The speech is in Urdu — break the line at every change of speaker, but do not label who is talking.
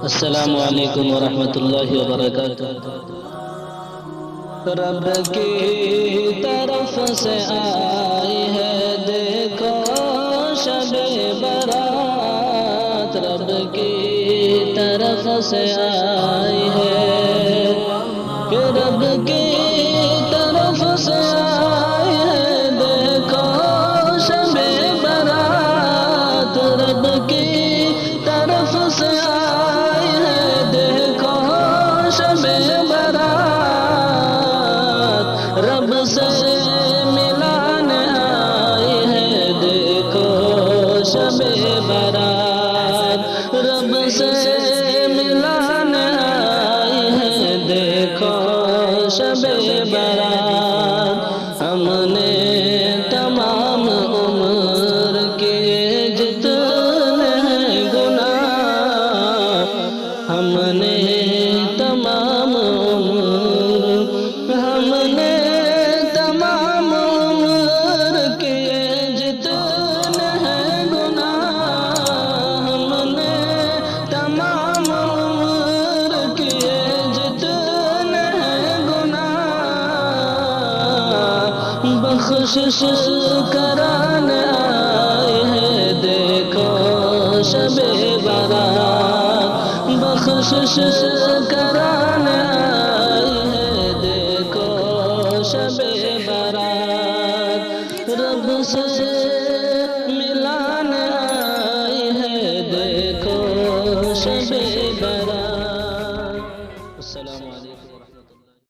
السلام علیکم ورحمۃ اللہ وبرکاتہ۔ رب کی طرف سے آئی ہے دیکھو شب برات، رب کی طرف سے آئی ہے کہ رب کی طرف سے آئی ہے دیکھو شب برات، رب کی طرف سے آئی ہے دیکھو شب برات، رب سے ملانے آئی ہے دیکھو شب برات، رب سے ملانے آئی ہے دیکھو شب برات۔ ہم نے تمام عمر کیے جتنے ہیں گناہ، ہم نے تمام عمر، ہم نے تمام عمر کیے جتنے ہیں گناہ، ہم نے تمام عمر کیے جتنے ہیں گناہ، بخشش کرانے آئے ہیں دیکھو شب برات، بخشش